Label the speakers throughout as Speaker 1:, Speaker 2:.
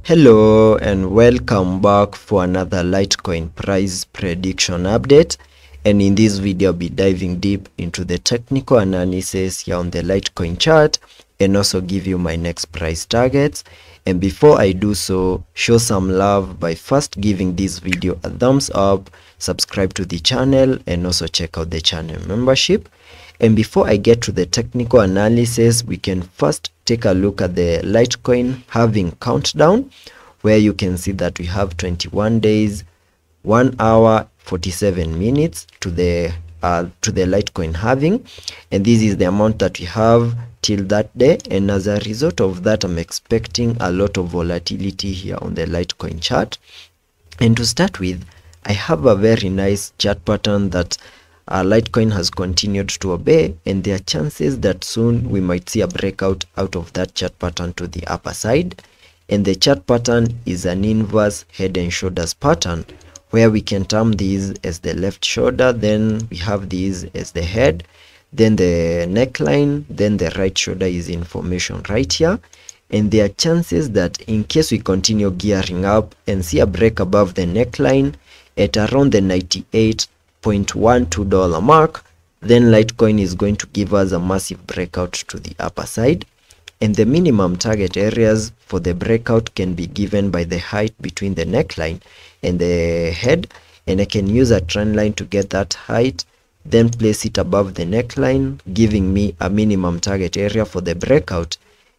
Speaker 1: Hello and welcome back for another Litecoin price prediction update, and in this video I'll be diving deep into the technical analysis here on the Litecoin chart and also give you my next price targets. And before I do so, show some love by first giving this video a thumbs up, subscribe to the channel, and also check out the channel membership. And before I get to the technical analysis, we can first take a look at the Litecoin halving countdown, where you can see that we have 21 days, 1 hour, 47 minutes to the Litecoin halving, and this is the amount that we have till that day. And as a result of that, I'm expecting a lot of volatility here on the Litecoin chart. And to start with, I have a very nice chart pattern that Litecoin has continued to obey, and there are chances that soon we might see a breakout out of that chart pattern to the upper side. And the chart pattern is an inverse head and shoulders pattern, where we can term these as the left shoulder, then we have these as the head, then the neckline, then the right shoulder is in formation right here. And there are chances that in case we continue gearing up and see a break above the neckline at around the $98.12 mark, then Litecoin is going to give us a massive breakout to the upper side. And the minimum target areas for the breakout can be given by the height between the neckline and the head, and I can use a trend line to get that height, then place it above the neckline, giving me a minimum target area for the breakout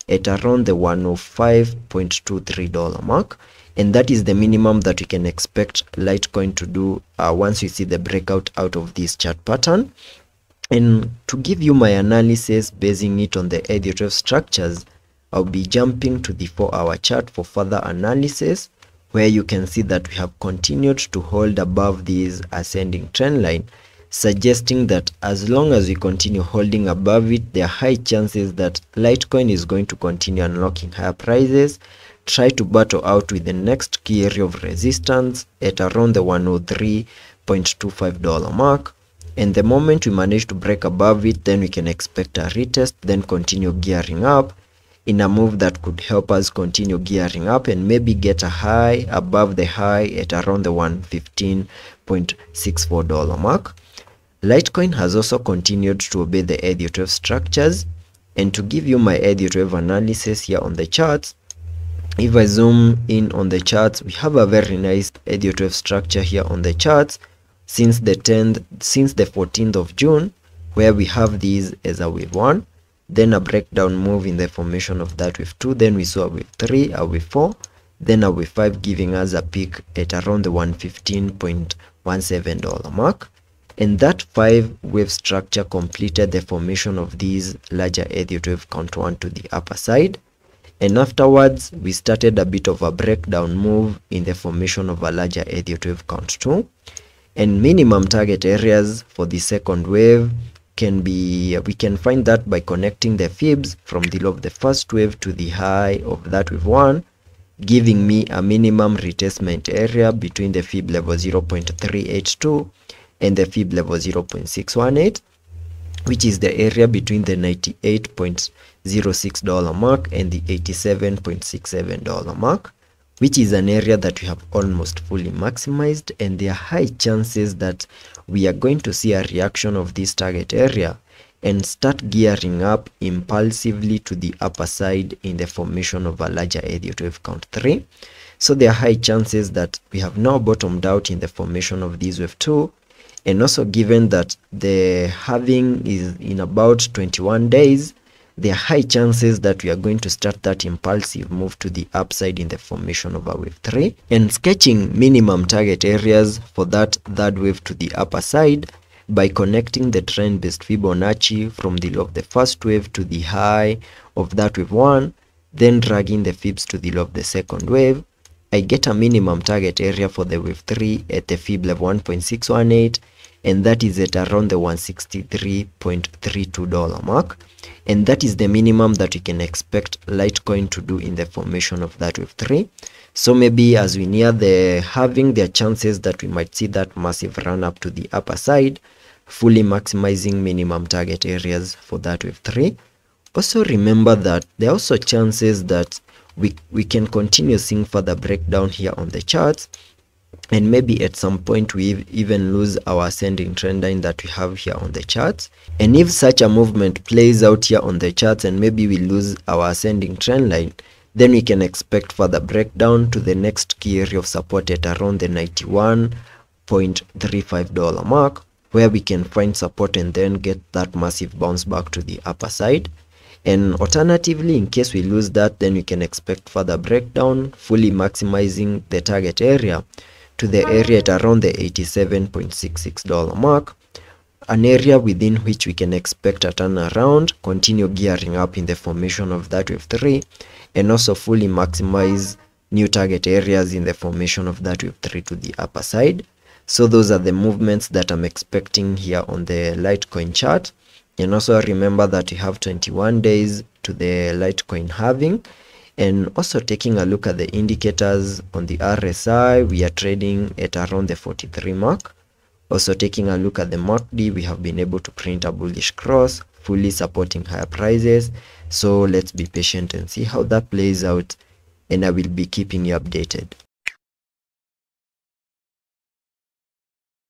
Speaker 1: at around the $105.23 mark. And that is the minimum that we can expect Litecoin to do once we see the breakout out of this chart pattern. And to give you my analysis basing it on the Elliot structures, I'll be jumping to the 4-hour chart for further analysis, where you can see that we have continued to hold above this ascending trend line, suggesting that as long as we continue holding above it, there are high chances that Litecoin is going to continue unlocking higher prices, try to battle out with the next key area of resistance at around the $103.25 mark. And the moment we manage to break above it, then we can expect a retest, then continue gearing up in a move that could help us continue gearing up and maybe get a high above the high at around the $115.64 mark. Litecoin has also continued to obey the Elliot structures, and to give you my Elliot analysis here on the charts, if I zoom in on the charts, we have a very nice Elliot structure here on the charts since the 14th of June, where we have these as a wave 1, then a breakdown move in the formation of that wave 2, then we saw a wave 3, a wave 4, then a wave 5, giving us a peak at around the $115.17 mark. And that 5-wave structure completed the formation of these larger Elliott wave count 1 to the upper side. And afterwards, we started a bit of a breakdown move in the formation of a larger Elliott wave count 2. And minimum target areas for the second wave can be, we can find that by connecting the fibs from the low of the first wave to the high of that wave 1, giving me a minimum retestment area between the fib level 0.382 and the fib level 0.618, which is the area between the $98.06 mark and the $87.67 mark, which is an area that we have almost fully maximized. And there are high chances that we are going to see a reaction of this target area and start gearing up impulsively to the upper side in the formation of a larger Elliott wave count 3. So there are high chances that we have now bottomed out in the formation of this wave 2. And also, given that the halving is in about 21 days, there are high chances that we are going to start that impulsive move to the upside in the formation of a wave 3. And sketching minimum target areas for that third wave to the upper side by connecting the trend-based Fibonacci from the low of the first wave to the high of that wave 1, then dragging the fibs to the low of the second wave, I get a minimum target area for the wave 3 at the fib level 1.618, and that is at around the $163.32 mark. And that is the minimum that we can expect Litecoin to do in the formation of that wave 3. So maybe as we near the halving, there are chances that we might see that massive run up to the upper side, fully maximizing minimum target areas for that wave 3. Also remember that there are also chances that we can continue seeing further breakdown here on the charts, and maybe at some point we even lose our ascending trend line that we have here on the charts. And if such a movement plays out here on the charts and maybe we lose our ascending trend line, then we can expect further breakdown to the next key area of support at around the $91.35 mark, where we can find support and then get that massive bounce back to the upper side. And alternatively, in case we lose that, then we can expect further breakdown, fully maximizing the target area to the area at around the $87.66 mark, an area within which we can expect a turnaround, continue gearing up in the formation of that wave 3, and also fully maximize new target areas in the formation of that wave 3 to the upper side. So those are the movements that I'm expecting here on the Litecoin chart. And also remember that we have 21 days to the Litecoin halving. And also taking a look at the indicators on the RSI, we are trading at around the 43 mark. Also taking a look at the MACD, we have been able to print a bullish cross, fully supporting higher prices. So let's be patient and see how that plays out, and I will be keeping you updated.